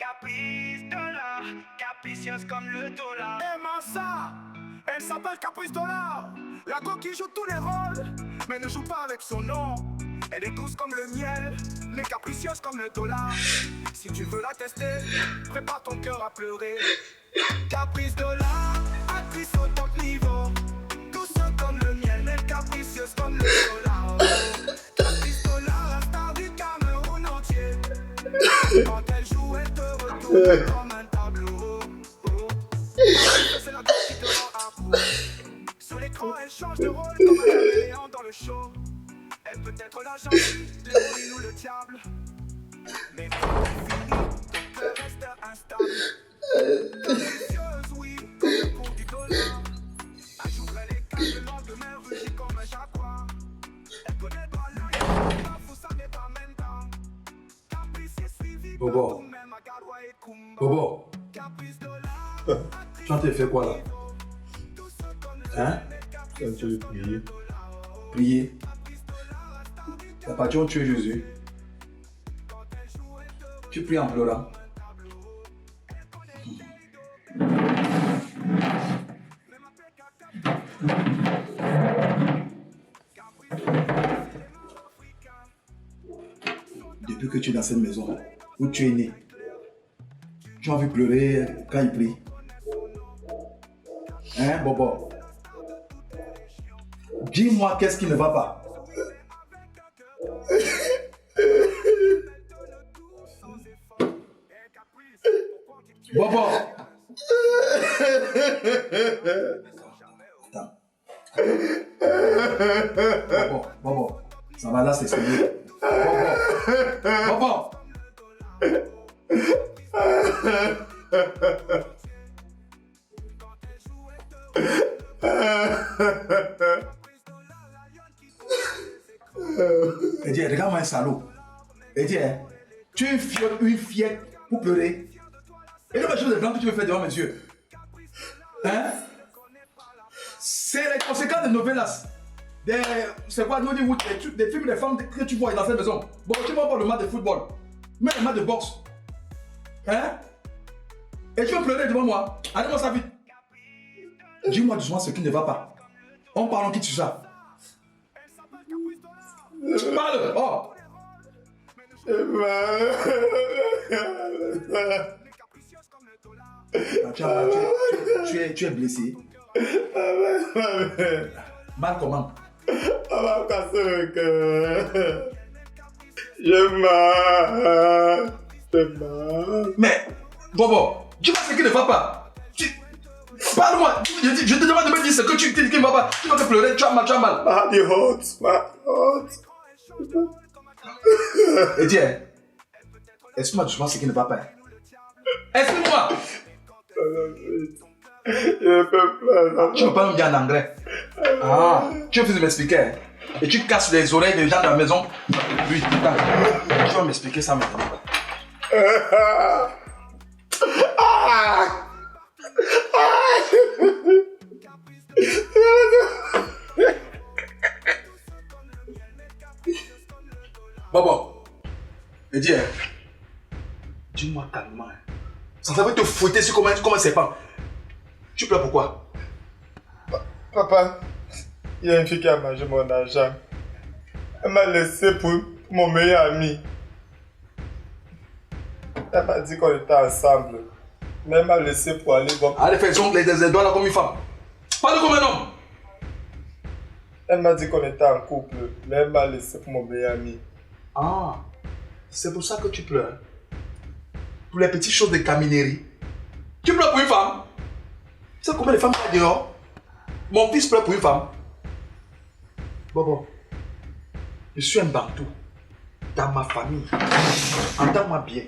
Caprice Dollar, capricieuse comme le dollar. Aimant ça, elle s'appelle Caprice Dollar. La go qui joue tous les rôles, mais ne joue pas avec son nom. Elle est douce comme le miel, mais capricieuse comme le dollar. Si tu veux la tester, prépare ton cœur à pleurer. Caprice Dollar, actrice au top niveau. Douce comme le miel, mais capricieuse comme le dollar. Caprice Dollar, la star du Cameroun entier. Quand elle joue, elle te retourne comme un tableau. C'est la danse qui te rend accro. Sur l'écran, elle change de rôle comme un caméléon dans le show. Elle peut être la gentille, l'héroïne ou le diable. Mais quand elle finit, ton cœur reste instable. Capricieuse, oui, comme le cours du dollar. Elle jouerait les cartes, le lendemain rugit comme un jaguar. Elle connaît pas l'œil, pas fou, ça n'est pas même temps. Caprice est suivi par Bobo. vous-même à Garoua et Kumba. Bobo, Caprice Dollar, tu as fait quoi là? Hein? Tu veux prier. Prier. La partie où tu es Jésus. Tu pries en pleurant. Depuis que tu es dans cette maison où tu es né, tu as envie de pleurer quand il prie. Hein, Bobo? Dis-moi qu'est-ce qui ne va pas. Bobo! Attends. Bobo, ça va là, c'est sérieux. Bobo! Eddie, regarde-moi un salaud. Eddie, tu es une fillette pour pleurer. Et le chose de blanc que tu veux faire devant mes yeux. Hein? C'est les conséquences des novelas. C'est quoi, Nollywood, des films des femmes que tu vois dans cette maison. Bon, tu vois pas le match de football, mais le match de boxe. Hein? Et tu veux pleurer devant moi? Allez-moi ça vite. Dis-moi doucement ce qui ne va pas. On parle en qui tu ça. Parle! Oh! Tu es blessé. Mal comment? On va casser le cœur. J'ai mal. Mais, Bobo, dis-moi ce qui ne va pas. Parle-moi. Je te demande de me dire ce que tu dis qui ne va pas. Tu vas te pleurer, tu as mal. My heart. Et dis, explique-moi doucement ce qui ne va pas. Explique-moi. Je peux pleurer. Tu ne peux pas me dire en anglais. Ah, tu veux m'expliquer. Et tu casses les oreilles des gens de la maison. Oui, putain. Tu vas m'expliquer ça maintenant. Bobo, et dis-moi calmement. Ça va te fouetter sur comment c'est pas. Tu pleures pourquoi? Papa, il y a une fille qui a mangé mon argent. Elle m'a laissé pour mon meilleur ami. Elle m'a dit qu'on était ensemble. Mais elle m'a laissé pour aller voir. Allez, fais les doigts là comme une femme. Parle comme un homme. Elle m'a dit qu'on était en couple. Mais elle m'a laissé pour mon meilleur ami. Ah, c'est pour ça que tu pleures. Pour les petites choses de caminerie. Tu pleures pour une femme. Tu sais combien de femmes il y a dehors? Mon fils pleure pour une femme. Bobo, je suis un bantou. Dans ma famille, entends-moi bien.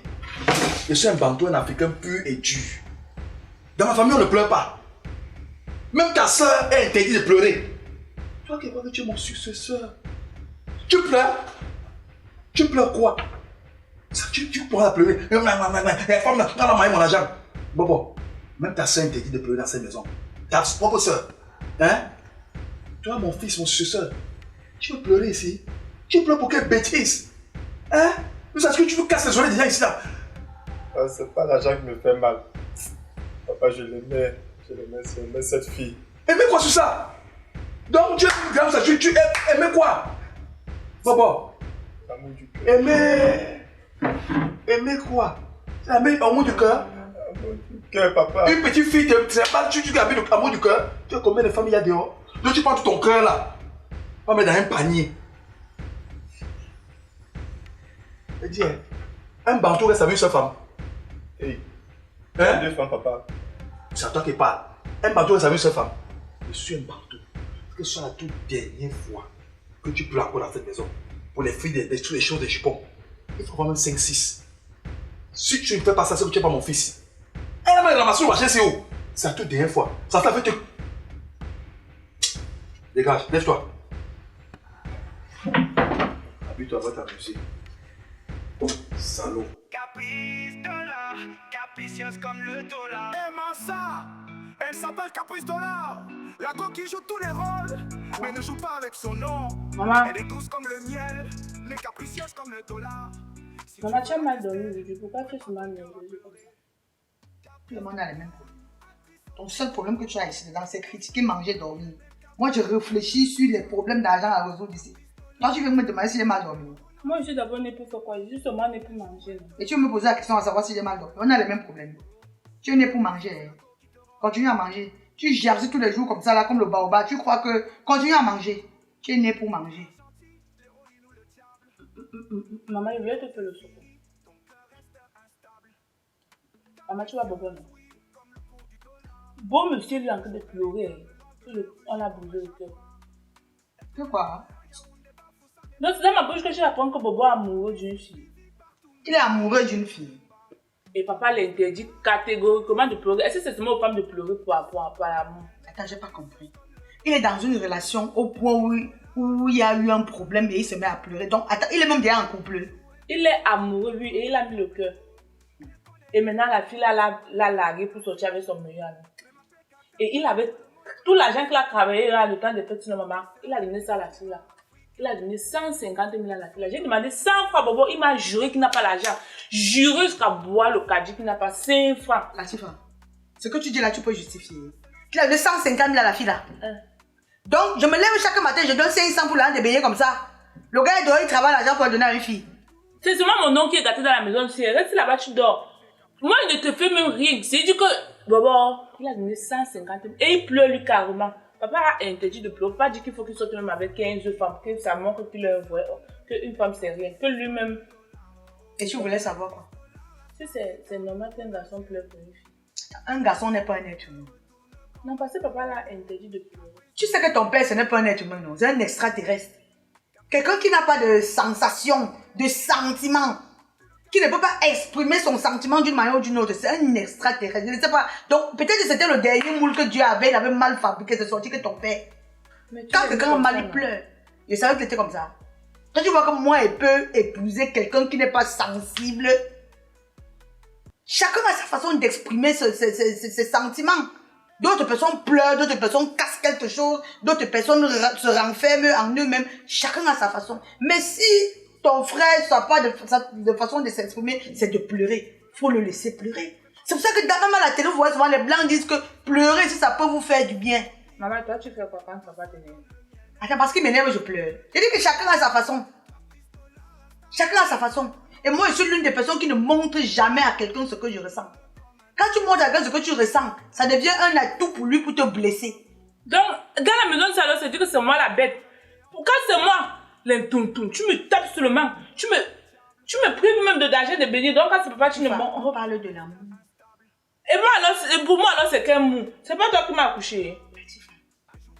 Je suis un bantou, un africain pur et dur. Dans ma famille, on ne pleure pas. Même ta soeur est interdite de pleurer. Toi qui vois que tu es mon successeur. Tu pleures? Tu pleures quoi? Tu pourras pleurer. La femme là, elle a maillé mon argent. Bobo, même ta soeur est interdite de pleurer dans cette maison. Ta propre soeur. Hein? Toi, mon fils, mon successeur. Tu veux pleurer ici? Tu pleures pour quelle bêtise? Hein? Est-ce que tu veux casser les oreilles des gens ici là? C'est pas l'argent qui me fait mal. Papa, je l'aimais cette fille. Aimer quoi sur ça? Donc tu aimes ça, tu aimes quoi? Papa. L'amour du cœur. Aimer quoi? C'est l'amour du cœur? L'amour du cœur, papa. Une petite fille, tu habites l'amour du cœur. Tu as combien de femmes il y a dehors? Donc tu prends tout ton cœur là. On met dans un panier. Je dis, un bantou reste avec une seule femme. Hey, Hein? 2 femmes, papa. C'est à toi qui parle. Un bantou reste avec une seule femme. Je suis un bantou. Que ce soit la toute dernière fois que tu pleures encore dans cette maison pour les filles, toutes les choses des jupons. Il faut quand même 5-6. Si tu ne fais pas ça, c'est que tu n'es pas mon fils. Elle m'a ramassé le marché, c'est où? C'est la toute dernière fois. Ça t'a fait te... Dégage, lève-toi. Habille-toi, va t'amuser. Salaud. Caprice dollar, capricieuse comme le dollar. Aimant ça, elle s'appelle Caprice dollar. La coquille joue tous les rôles, mais ne joue pas avec son nom. Maman, Elle est douce comme le miel, mais capricieuse comme le dollar. maman, tu as mal dormi aujourd'hui. Pourquoi tu es mal dormi comme ça? Tout le monde a les mêmes problèmes. Ton seul problème que tu as ici dedans, c'est critiquer, manger, dormir. Moi, je réfléchis sur les problèmes d'argent à résoudre ici. Toi, tu viens me demander si j'ai mal dormi. Moi, je suis d'abord née pour faire quoi? Je suis seulement née pour manger. Non? Et tu veux me poser la question à savoir si j'ai mal dormi. On a les mêmes problèmes. Tu es né pour manger. Hein. Continue à manger. Tu gerces tous les jours comme ça, là, comme le baobab. Tu crois que... Continue à manger. Tu es né pour manger. Maman, je voulais te faire le secours. Maman, tu vas bobo, non? Bon, monsieur, il est en train de pleurer. On a brûlé le cœur. Que quoi? Donc, c'est dans ma bouche que je apprends que Bobo est amoureux d'une fille. Il est amoureux d'une fille. Et papa l'interdit catégoriquement de pleurer. Est-ce que c'est seulement aux femmes de pleurer pour l'amour? Attends, j'ai pas compris. Il est dans une relation au point où il y a eu un problème et il se met à pleurer. Donc, attends, il est même déjà en couple. Il est amoureux, lui, et il a mis le cœur. Et maintenant, la fille l'a largué pour sortir avec son meilleur ami. Et il avait tout l'argent qu'il a travaillé là, le temps de fêtes de maman. Il a donné ça à la fille là. Il a donné 150 000 à la fille là. J'ai demandé 100 francs, Bobo. Il m'a juré qu'il n'a pas l'argent. Juré jusqu'à boire le caddie qu'il n'a pas 5 francs. Latifa, ce que tu dis là, tu peux justifier. Il a donné 150 000 à la fille là. Donc, je me lève chaque matin, je donne 500 pour l'an de baigner comme ça. Le gars, il travaille l'argent pour le donner à une fille. C'est seulement mon oncle qui est gâté dans la maison. Si reste là-bas, tu dors. Moi, il ne te fait même rien. C'est dit que, Bobo, il a donné 150 000. Et il pleure lui carrément. Papa a interdit de pleurer. Pas dit qu'il faut qu'il sorte même avec 15 femmes. Que ça montre qu'il est un vrai homme. Qu'une femme, c'est rien. Que lui-même. Et tu voulais savoir quoi? Si c'est normal qu'un garçon pleure pour une fille. Un garçon n'est pas un être humain. Non, parce que papa l'a interdit de pleurer. Tu sais que ton père, ce n'est pas un être humain, non. C'est un extraterrestre. Quelqu'un qui n'a pas de sensation, de sentiment, qui ne peut pas exprimer son sentiment d'une manière ou d'une autre. C'est un extraterrestre. Je ne sais pas. Donc, peut-être que c'était le dernier moule que Dieu avait. Il avait mal fabriqué. C'est sorti que ton père. Quand quelqu'un mal pleure, je savais qu'il était comme ça. Toi, tu vois comme moi, il peut épouser quelqu'un qui n'est pas sensible. Chacun a sa façon d'exprimer ses sentiments. D'autres personnes pleurent, d'autres personnes cassent quelque chose, d'autres personnes se renferment en eux-mêmes. Chacun a sa façon. Mais si ton frère n'a pas de façon de s'exprimer, c'est de pleurer. Il faut le laisser pleurer. C'est pour ça que même à la télé, vous voyez souvent les blancs disent que pleurer, si ça peut vous faire du bien. Maman, toi, tu fais quoi quand papa t'énerve? Attends, parce qu'il m'énerve, je pleure. Je dis que chacun a sa façon. Chacun a sa façon. Et moi, je suis l'une des personnes qui ne montre jamais à quelqu'un ce que je ressens. Quand tu montres à quelqu'un ce que tu ressens, ça devient un atout pour lui pour te blesser. Donc, dans la maison de salon, c'est dit que c'est moi la bête. Quand c'est moi, l'entountoun, tu me tapes sur le manque. Tu me prives même de danger de bénir. Donc, quand c'est papa, tu ne m'en... On parle de l'amour. Et moi, alors, pour moi, alors, c'est qu'un mou. C'est pas toi qui m'as accouché.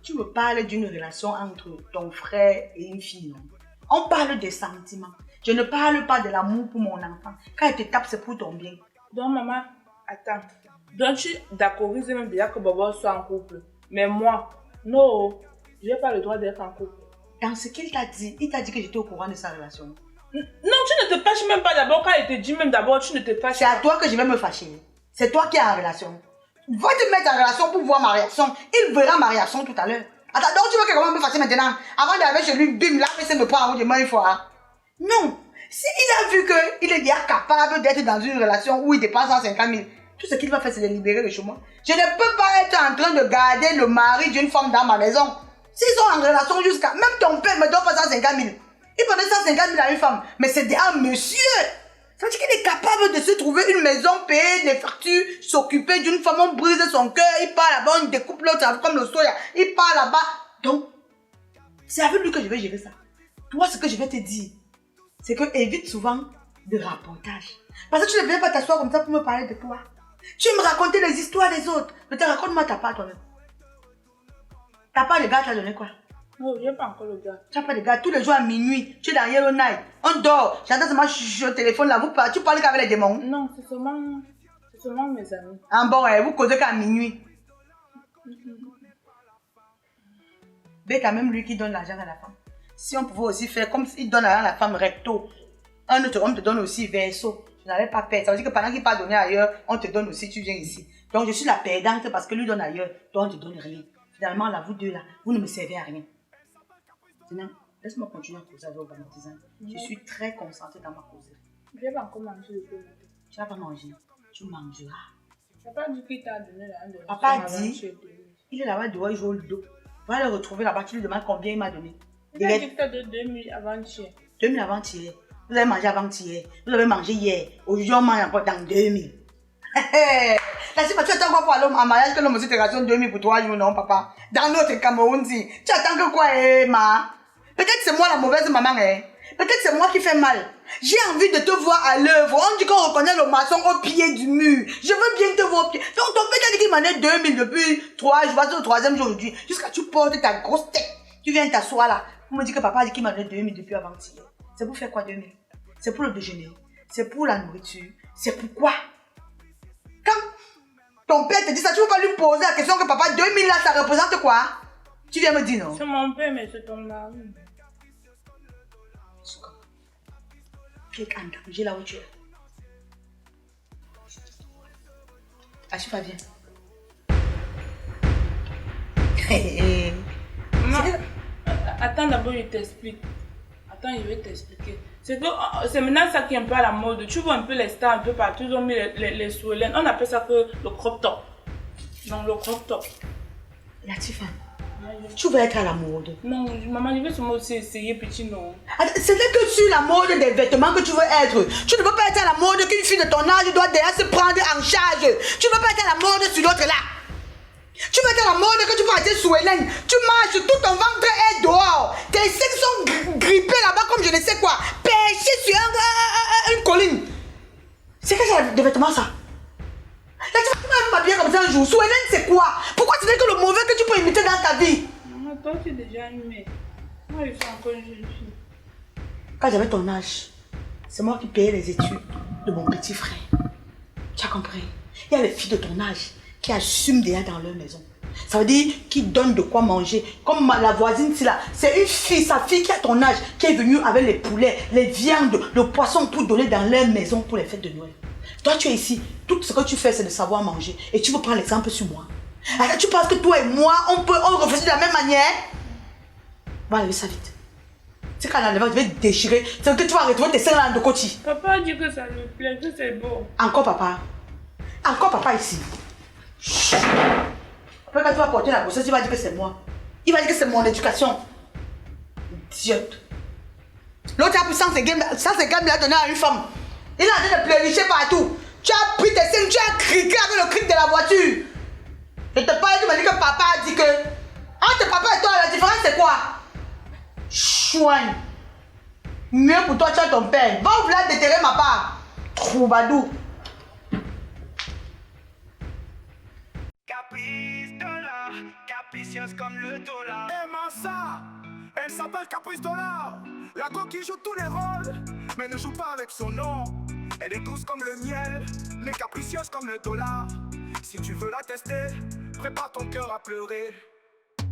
Tu me parles d'une relation entre ton frère et une fille, non? On parle des sentiments. Je ne parle pas de l'amour pour mon enfant. Quand il te tape, c'est pour ton bien. Donc, maman, attends. Donc, tu d'accordises même déjà que Bobo soit en couple. Mais moi, non, je n'ai pas le droit d'être en couple. Dans ce qu'il t'a dit, il t'a dit que j'étais au courant de sa relation. Non, tu ne te fâches même pas d'abord. Quand il te dit même d'abord, tu ne te fâches pas. C'est à toi que je vais me fâcher. C'est toi qui es en relation. Va te mettre en relation pour voir ma réaction. Il verra ma réaction tout à l'heure. Attends, donc tu veux que comment me fâcher maintenant? Avant d'arriver chez lui, bim, là, il me prend en haut de moi une fois. Non, S'il a vu qu'il est déjà capable d'être dans une relation où il dépense 150 000, tout ce qu'il va faire, c'est de libérer le chômage. Je ne peux pas être en train de garder le mari d'une femme dans ma maison. S'ils sont en relation jusqu'à... Même ton père me donne pas 150 000. Il prenait 150 000 à une femme. Mais c'est un monsieur. Ça veut dire qu'il est capable de se trouver une maison, payer des factures, s'occuper d'une femme, on brise son cœur, il part là-bas, on découpe l'autre comme le soya, il part là-bas. Donc, c'est avec lui que je vais gérer ça. Toi, ce que je vais te dire, c'est que évite souvent de rapportage. Parce que tu ne viens pas t'asseoir comme ça pour me parler de toi. Tu me raconter les histoires des autres. Mais te raconte-moi ta part toi-même. Ta part, le gars t'a donné quoi? Non, je n'ai pas encore le gars. Tu n'as pas de gars. Tous les jours à minuit, tu es dans Yellow Night. On dort. J'entends seulement chuchoter au téléphone là. Tu parles qu'avec les démons. Non, c'est seulement mes amis. Ah bon, vous causez qu'à minuit. Mais quand même lui qui donne l'argent à la femme. Si on pouvait aussi faire comme s'il donne l'argent à la femme recto, un autre homme te donne aussi verso. Tu n'avais pas perdre. Ça veut dire que pendant qu'il part donner ailleurs, on te donne aussi, tu viens ici. Donc je suis la perdante parce que lui donne ailleurs, toi on ne te donne rien. Finalement, là, vous deux là, vous ne me servez à rien. Maintenant, laisse-moi continuer à causer avec vos matisans. Je suis très concentrée dans ma causerie. Je n'ai pas encore mangé le peu. Tu n'as pas mangé, tu mangeras. Papa dit qu'il t'a donné l'argent de Papa dit, il est là-bas dehors, il joue au ludo. Va le retrouver là-bas, tu lui demandes combien il m'a donné. Il a dit que tu as donné 2000 avant-hier. 2000 avant-hier. Vous avez mangé avant-hier. Vous avez mangé hier. Aujourd'hui, on mange encore dans 2000. Là, si tu attends quoi pour aller en mariage que l'homme aussi te rationne 2000 pour 3 jours, non, papa? Dans notre Cameroun, si. Tu attends que quoi, ma? Peut-être c'est moi la mauvaise maman, hein? Peut-être c'est moi qui fais mal. J'ai envie de te voir à l'œuvre. On dit qu'on reconnaît le maçon au pied du mur. Je veux bien te voir au pied. Donc, ton père a dit qu'il m'en est 2000 depuis 3 jours. C'est le 3e jour aujourd'hui. Jusqu'à tu portes ta grosse tête. Tu viens t'asseoir là. Pour me dire que papa a dit qu'il m'en est 2000 depuis avant-hier. C'est pour faire quoi 2000? C'est pour le déjeuner. C'est pour la nourriture. C'est pourquoi? Quand ton père te dit ça, tu ne veux pas lui poser la question que papa, 2000 là, ça représente quoi? Tu viens me dire non? C'est mon père, mais c'est ton mari. Tu es en danger là où tu es. Achifa, viens. Maman, attends d'abord, je t'explique. Attends, je vais t'expliquer. C'est maintenant ça qui est un peu à la mode. Tu vois un peu les stars un peu partout. Ils ont mis les sourlaines. On appelle ça que le crop top. Non, le crop top. Latifa, tu veux être à la mode? Non, maman, je vais seulement aussi essayer petit non. C'est que sur la mode des vêtements que tu veux être. Tu ne peux pas être à la mode qu'une fille de ton âge doit déjà se prendre en charge. Tu ne peux pas être à la mode sur l'autre là. Tu veux être à la mode que tu vas acheter sous Hélène. Tu marches, tout ton ventre est dehors. Tes seins sont grippés là-bas comme je ne sais quoi. Perchés sur une colline. C'est que c'est des vêtements ça? Là tu vas m'habiller comme ça un jour. Sous Hélène c'est quoi? Pourquoi ce n'est que le mauvais que tu peux imiter dans ta vie? Maman, toi tu es déjà aimée. Moi je suis encore une jeune fille. Quand j'avais ton âge, c'est moi qui payais les études de mon petit frère. Tu as compris? Il y a les filles de ton âge qui assument déjà dans leur maison. Ça veut dire qu'ils donnent de quoi manger. Comme la voisine, c'est une fille, sa fille qui a ton âge, qui est venue avec les poulets, les viandes, le poisson pour donner dans leur maison pour les fêtes de Noël. Toi, tu es ici. Tout ce que tu fais, c'est de savoir manger. Et tu veux prendre l'exemple sur moi. Alors, tu penses que toi et moi, on réfléchit de la même manière? Va enlever ça vite. C'est quand elle va te déchirer. C'est que tu vas retrouver tes seins là de côté. Papa dit que ça lui plaît, que c'est beau. Encore papa. Encore papa ici. Chut. Après quand tu vas porter la grossesse, il va dire que c'est moi. Il va dire que c'est mon éducation. Idiote. L'autre a pris 150 000 à donner à une femme. Il a en train de pleurnicher partout. Tu as pris tes seins, tu as criqué avec le cri de la voiture. Je te parle, tu m'as dit que papa a dit que... Entre papa et toi, la différence c'est quoi? Chouin. Mieux pour toi, tu as ton père. Va vouloir déterrer ma part. Troubadou. Caprice dollar, capricieuse comme le dollar. Aimant ça, elle s'appelle Caprice Dollar. La coquille joue tous les rôles, mais ne joue pas avec son nom. Elle est douce comme le miel, mais capricieuse comme le dollar. Si tu veux la tester, prépare ton cœur à pleurer.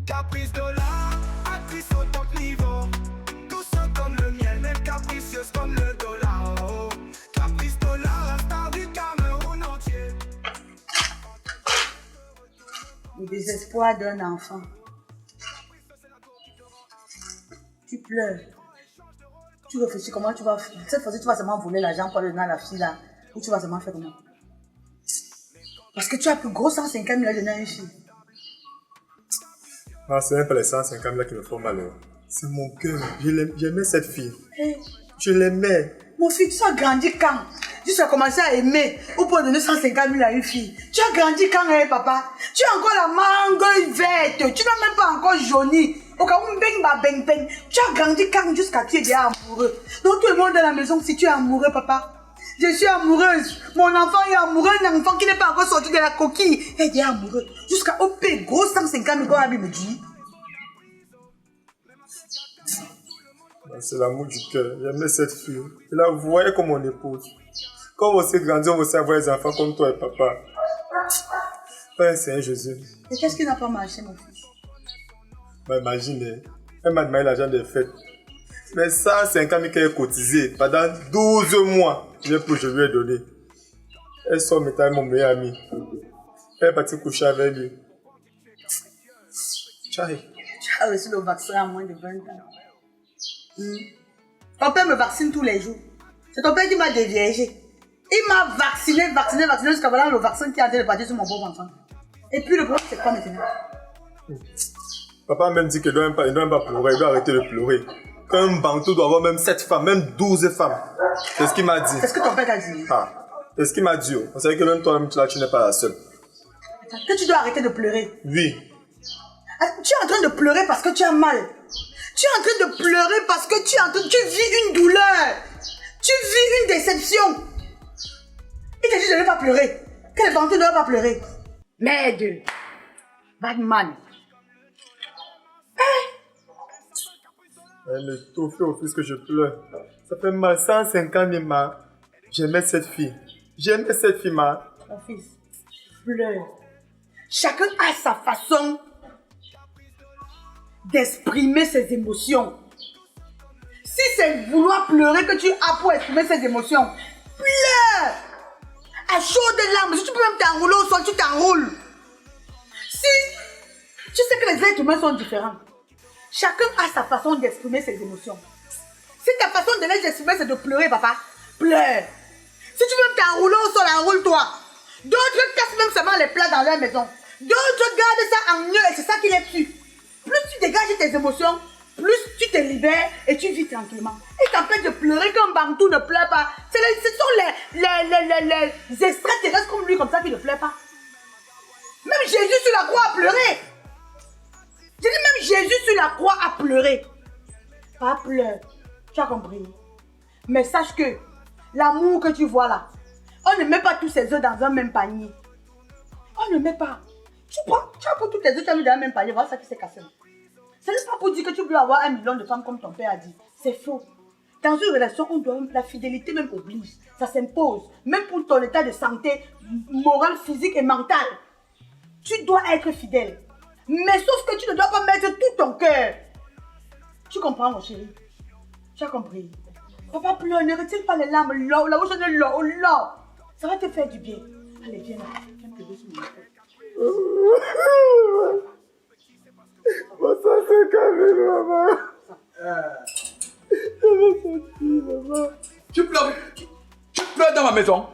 Caprice Dollar, actrice au top niveau. Douce comme le miel, mais capricieuse comme le dollar. Oh. Caprice Dollar, la star du Cameroun entier. Le désespoir d'un enfant. Tu pleures. Tu réfléchis comment tu vas faire. Cette fois-ci, tu vas seulement voler l'argent pour le donner à la fille là. Ou tu vas seulement faire comment? Parce que tu as plus gros 150 000 à donner à une fille. Non, ce n'est pas les 150 000 qui me font mal. C'est mon cœur. J'aimais cette fille. Hey. Je l'aimais. Mon fils, tu as grandi quand? Tu as commencé à aimer ou pour donner 150 000 à une fille. Tu as grandi quand, hein, papa? Tu as encore la mangue verte. Tu n'as même pas encore jauni. Au cas où beng beng. Tu as grandi quand jusqu'à tu es déjà amoureux. Donc tout le monde dans la maison, si tu es amoureux, papa. Je suis amoureuse. Mon enfant est amoureux. Un enfant qui n'est pas encore sorti de la coquille. Il est déjà amoureux. Jusqu'à OP, gros 150 000 quand me dit. C'est l'amour du cœur. J'aimais cette fille. Je la voyais comme mon épouse. Quand on s'est grandi, on s'est avoir des enfants comme toi et papa. Père Seigneur Jésus. Et qu'est-ce qui n'a pas marché, mon fils? Bah, imaginez, elle m'a demandé l'argent des fêtes. Mais 150 000 qu'elle a cotisé pendant 12 mois. Je lui ai donné. Elle sort maintenant avec mon meilleur ami. Elle est partie coucher avec lui. Tchaï. Tu as reçu le vaccin à moins de 20 ans. Ton père me vaccine tous les jours. C'est ton père qui m'a déviergé. Il m'a vacciné jusqu'à voilà le vaccin qui est en train de partir sur mon pauvre enfant. Et puis le problème, c'est quoi maintenant? Papa m'a même dit qu'il ne doit même pas pleurer, il doit arrêter de pleurer. Qu'un bantou doit avoir même 7 femmes, même 12 femmes. C'est ce qu'il m'a dit. C'est ce que ton père t'a dit. C'est ce qu'il m'a dit. On sait que même toi, tu n'es pas la seule. Que tu dois arrêter de pleurer. Oui. Tu es en train de pleurer parce que tu as mal. Tu es en train de pleurer parce que tu vis une douleur. Tu vis une déception. Il t'a dit de ne pas pleurer. Quel bantou ne doit pas pleurer? Merde. Batman. Elle me fait au fils que je pleure. Ça fait mal 150 000 ma. J'aimais cette fille. Ma. Mon fils, pleure. Chacun a sa façon d'exprimer ses émotions. Si c'est vouloir pleurer que tu as pour exprimer ses émotions, pleure. À chaudes larmes. Si tu peux même t'enrouler au sol, tu t'enroules. Si tu sais que les êtres humains sont différents. Chacun a sa façon d'exprimer ses émotions. Si ta façon de les exprimer, c'est de pleurer, papa, pleure. Si tu veux t'enrouler au sol, enroule-toi. D'autres cassent même seulement les plats dans leur maison. D'autres gardent ça en eux et c'est ça qui les tue. Plus tu dégages tes émotions, plus tu te libères et tu vis tranquillement. Et t'empêche de pleurer comme Bantou ne pleure pas. Ce sont les extraterrestres comme lui, comme ça, qui ne pleurent pas. Même Jésus sur la croix a pleuré. J'ai dit même Jésus sur la croix a pleuré. Pas pleure. Tu as compris? Mais sache que l'amour que tu vois là, on ne met pas tous ces œufs dans un même panier. On ne met pas. Tu as pris toutes tes œufs, tu as mis dans un même panier. Voilà ça qui s'est cassé. Ce n'est pas pour dire que tu veux avoir 1 million de femmes comme ton père a dit. C'est faux. Dans une relation, la fidélité même oblige. Ça s'impose. Même pour ton état de santé morale, physique et mentale. Tu dois être fidèle. Mais sauf que tu ne dois pas mettre tout ton cœur. Tu comprends, mon chéri? Tu as compris? Papa pleure, ne retire pas les larmes. La bouche de l'eau. Ça va te faire du bien. Allez, viens là. Viens pleurer sur mon cœur. Ça c'est calme, maman. Maman. Tu pleures dans ma maison.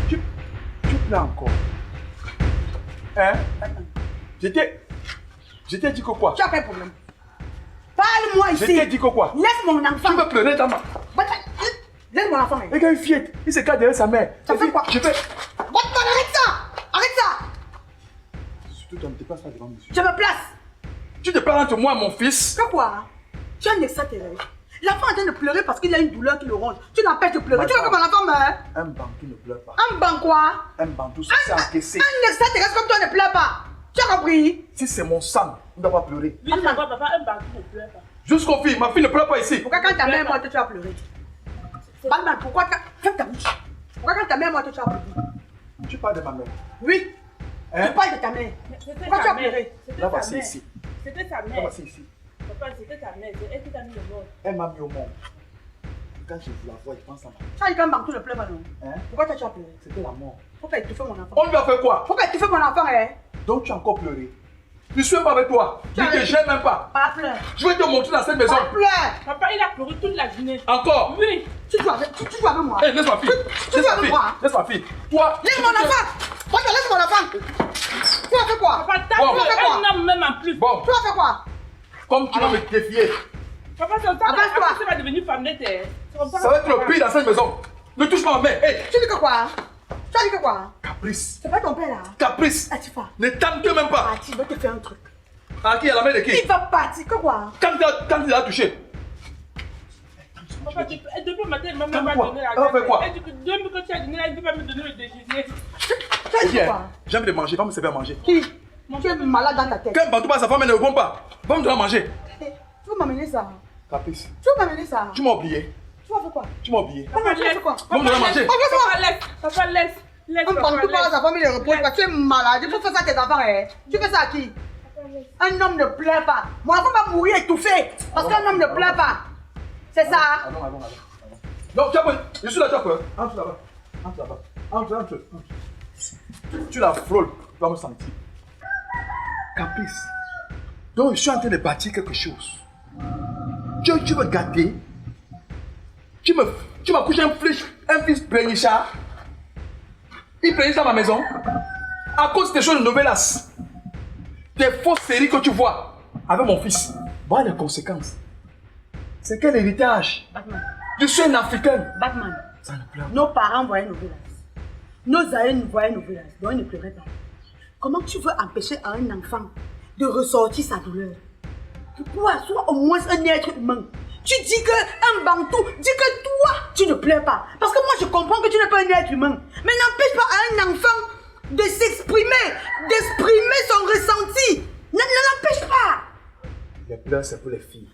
Tu pleures encore. Hein? Je t'ai dit que quoi? Tu as quel problème? Parle-moi ici. Je t'ai dit que quoi? Laisse mon enfant. Tu veux pleurer dans ma... Laisse mon enfant. Regarde une fillette. Il se cache derrière sa mère. Ça fait quoi? Je fais... Arrête ça. Arrête ça. Surtout toi, ne te passe pas devant monsieur. Je me place. Tu te parles entre moi et mon fils. Que quoi? Tu es un extraterrestre. L'enfant est en train de pleurer parce qu'il a une douleur qui le ronge. Tu l'empêches de pleurer. Tu veux que mon enfant meure? Un bantou ne pleure pas. Un banc quoi? Un bantou, c'est encaissé. Un extraterrestre comme toi ne pleure pas. Tu as compris? Si c'est mon sang, on ne doit pas pleurer. Oui, papa, un bantou ne pleure pas. Jusqu'aux filles, ma fille ne pleure pas ici. Pourquoi quand ta mère est morte, tu as pleuré? Batman, pourquoi ferme ta bouche. Pourquoi quand ta mère est morte, tu as pleuré? Tu parles de ma mère. Oui. Hein? Tu parles de ta mère. Pourquoi tu as pleuré? Là, voici ici. C'était ta Là, mère. voici ici. Papa, c'était ta mère. C'est elle qui t'a mis le monde. Elle m'a mis au monde. Quand je la vois, je pense à ma... Tu as dit qu'un bantou ne pleure pas, non? Hein? Pourquoi tu as pleuré? C'était la mort. Pourquoi tu fais mon enfant? On lui a fait quoi? Pourquoi tu fais mon enfant, hein? Donc tu as encore pleuré. Je ne suis pas avec toi. Je ne te gêne même pas. Pas pleurer. Je vais te montrer dans cette maison. Pas pleurer. Papa, il a pleuré toute la journée. Encore. Oui. Tu joues avec moi. Hé, laisse ma fille. Tu joues avec moi. Laisse ma fille. Toi. Laisse mon enfant. Moi, je laisse mon enfant. Tu as fait quoi? Papa, t'as Bon. vu un homme même en plus. Bon, Tu as fait quoi? comme tu vas me défier, Papa, c'est comme ça. Abaisse-toi. Ça va devenir femme nette. ça va être le pire dans cette maison. Ne touche pas ma main. Hé, Tu dis que quoi? Tu as dit que quoi? caprice. C'est pas ton père là. Caprice. Atifa. Ne tente même pas. Ah, tu veux te faire un truc. À qui? À la main de qui? Il va partir. Que quoi? Quand il a touché. Papa, depuis le matin, il m'a Comme même quoi? pas donné la Elle va faire quoi? Elle dit que 2 minutes que tu as donné là, il ne peut pas me donner le déjeuner. Tu as dit Viens, quoi? j'ai envie de manger. Va me servir à manger. Qui? Tu es malade dans ta tête. Quand Bantou passe, sa femme elle ne répond pas. Va me donner à manger. Tu veux m'amener ça? Caprice. Tu veux m'amener ça? Tu m'as oublié. Tu vas faire quoi? Tu m'as oublié. Papa, tu vas faire quoi? Va me donner à manger. Papa, laisse. Papa, laisse. Laisse, Un papa, bantou parle à sa famille, il repose pas. Laisse. Tu es malade. Il faut faire ça à tes enfants. Hein. Tu fais ça à qui? Un homme ne pleure pas. Mon enfant va mourir étouffé. Parce qu'un homme ne pleure pas. C'est ça? Allons. Non, tu as peur. Je suis là, tu as peur. Entre là-bas. Entre. Tu la frôles. Tu vas me sentir. Caprice. Donc, je suis en train de bâtir quelque chose. Tu veux gâter. Tu m'as couché un fils Bénichard. Il plaignait dans ma maison. À cause des choses de novelas. Des fausses séries que tu vois avec mon fils. Voilà les conséquences. C'est quel héritage? Batman. Je suis un Africain. Batman. Ça ne pleure. Nos parents voyaient nos villages. Nos aïeux nous voyaient nos villages. Donc ils ne pleuraient pas. Comment tu veux empêcher à un enfant de ressortir sa douleur? Pourquoi? Sois au moins un être humain. Tu dis qu'un bantou, dis que toi, tu ne pleures pas. Parce que moi, je comprends que tu n'es pas un être humain. Mais n'empêche pas à un enfant de s'exprimer, d'exprimer son ressenti. Ne l'empêche pas. Les pleurs, c'est pour les filles.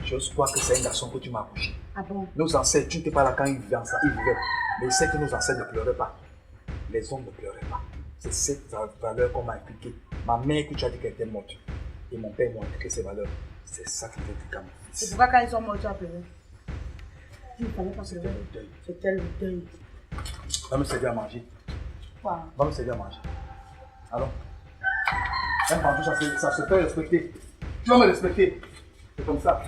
J'ose croire que c'est un garçon que tu m'as accouché. Ah bon? Nos ancêtres, tu n'étais pas là quand ils vivaient. Mais il sait que nos ancêtres ne pleuraient pas. Les hommes ne pleuraient pas. C'est cette valeur qu'on m'a inculquée. Ma mère que tu as dit qu'elle était morte. Et mon père m'a inculqué ces valeurs. C'est ça qui fait que mon C'est fils. pourquoi quand ils sont morts, tu as pleuré? Tu ne fallait pas C'était pleurer. le deuil. C'était le deuil. Va me servir à manger. Quoi? Va me servir à manger. Allons. Un bantou, ça se fait respecter. Tu vas me respecter. C'est comme ça.